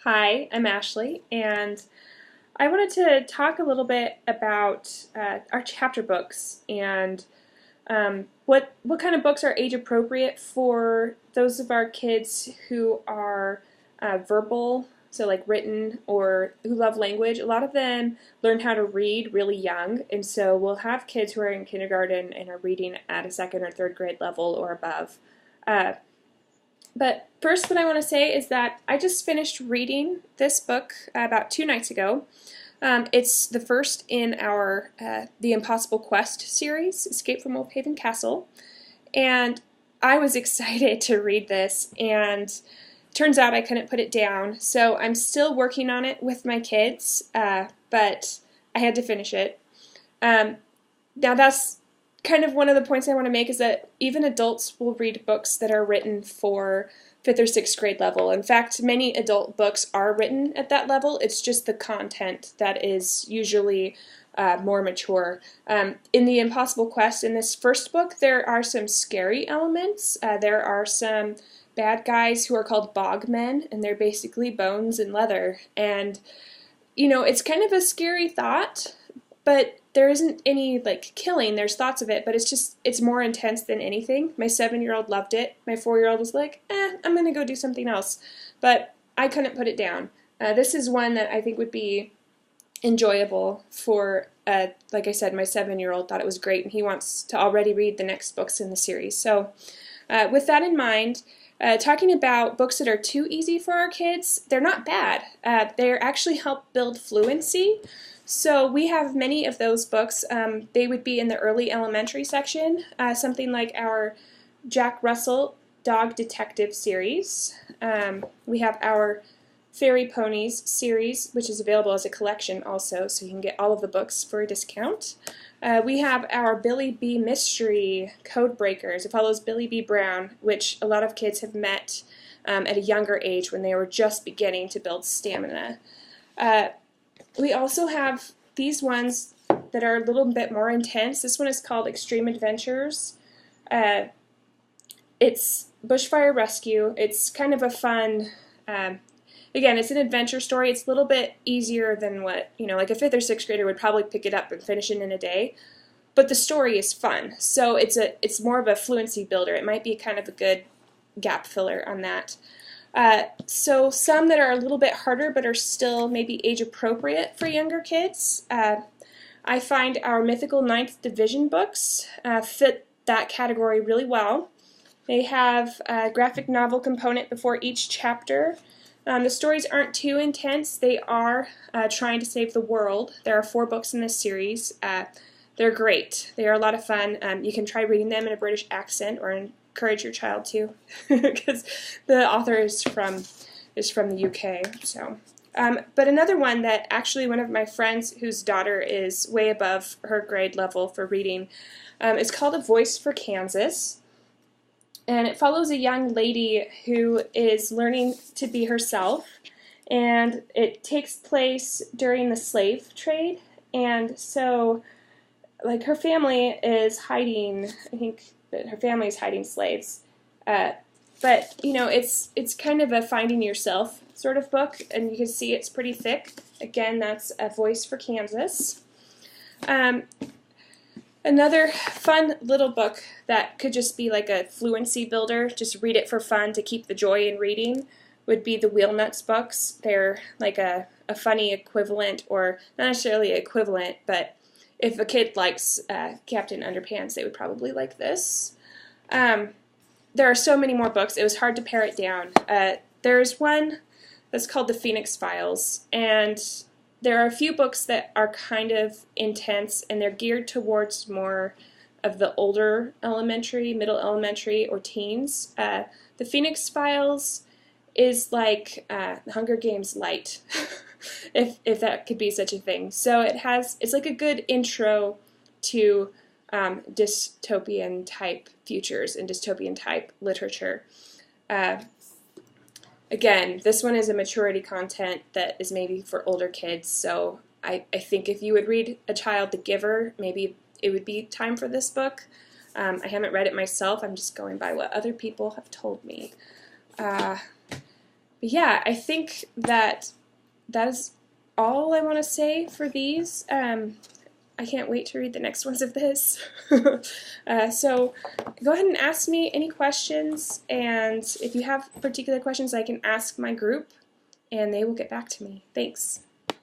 Hi, I'm Ashley, and I wanted to talk a little bit about our chapter books and what kind of books are age appropriate for those of our kids who are verbal, so like written, or who love language. A lot of them learn how to read really young, and so we'll have kids who are in kindergarten and are reading at a second or third grade level or above. Uh, but first, what I want to say is that I just finished reading this book about 2 nights ago. It's the first in our The Impossible Quest series, Escape from Wolfhaven Castle, and I was excited to read this, and turns out I couldn't put it down, so I'm still working on it with my kids, but I had to finish it. Now that's kind of one of the points I want to make, is that even adults will read books that are written for 5th or 6th grade level. In fact, many adult books are written at that level. It's just the content that is usually more mature. In The Impossible Quest, in this first book, there are some scary elements. There are some bad guys who are called bogmen, and they're basically bones and leather. And, you know, it's kind of a scary thought, but there isn't any like killing. There's thoughts of it, but it's more intense than anything. My 7-year-old loved it. My 4-year-old was like, I'm gonna go do something else. But I couldn't put it down. This is one that I think would be enjoyable for, like I said, my 7-year-old thought it was great, and he wants to already read the next books in the series. So with that in mind, talking about books that are too easy for our kids, they're not bad. They actually help build fluency. So we have many of those books. They would be in the early elementary section, something like our Jack Russell Dog Detective series. We have our Fairy Ponies series, which is available as a collection also, so you can get all of the books for a discount. We have our Billy B. Mystery Code Breakers. It follows Billy B. Brown, which a lot of kids have met at a younger age when they were just beginning to build stamina. We also have these ones that are a little bit more intense. This one is called Extreme Adventures. It's Bushfire Rescue. It's kind of a fun, again, it's an adventure story. It's a little bit easier than what, like a 5th or 6th grader would probably pick it up and finish it in a day. But the story is fun. So it's more of a fluency builder. It might be kind of a good gap filler on that. So some that are a little bit harder but are still maybe age appropriate for younger kids. I find our Mythical 9th Division books fit that category really well. They have a graphic novel component before each chapter. The stories aren't too intense. They are trying to save the world. There are 4 books in this series. They're great. They are a lot of fun. You can try reading them in a British accent, or encourage your child to, because the author is from the UK. So, but another one that actually one of my friends whose daughter is way above her grade level for reading is called A Voice for Kansas, and it follows a young lady who is learning to be herself, and it takes place during the slave trade, and so like her family is hiding, I think that her family is hiding slaves. But, it's kind of a finding yourself sort of book, and you can see it's pretty thick. Again, that's A Voice for Kansas. Another fun little book that could just be like a fluency builder, just read it for fun to keep the joy in reading, would be the Wheel Nuts books. They're like a funny equivalent, or not necessarily equivalent, but if a kid likes Captain Underpants, they would probably like this. There are so many more books. It was hard to pare it down. There's one that's called The Phoenix Files, and there are a few books that are kind of intense, and they're geared towards more of the older elementary, middle elementary, or teens. The Phoenix Files is like Hunger Games light, if that could be such a thing. So it's like a good intro to dystopian type futures and dystopian type literature. Again, this one is a maturity content that is maybe for older kids, so I think if you would read a child The Giver, maybe it would be time for this book. I haven't read it myself. I'm just going by what other people have told me. but yeah, I think that is all I want to say for these. I can't wait to read the next ones of this. So go ahead and ask me any questions, and if you have particular questions, I can ask my group, and they will get back to me. Thanks.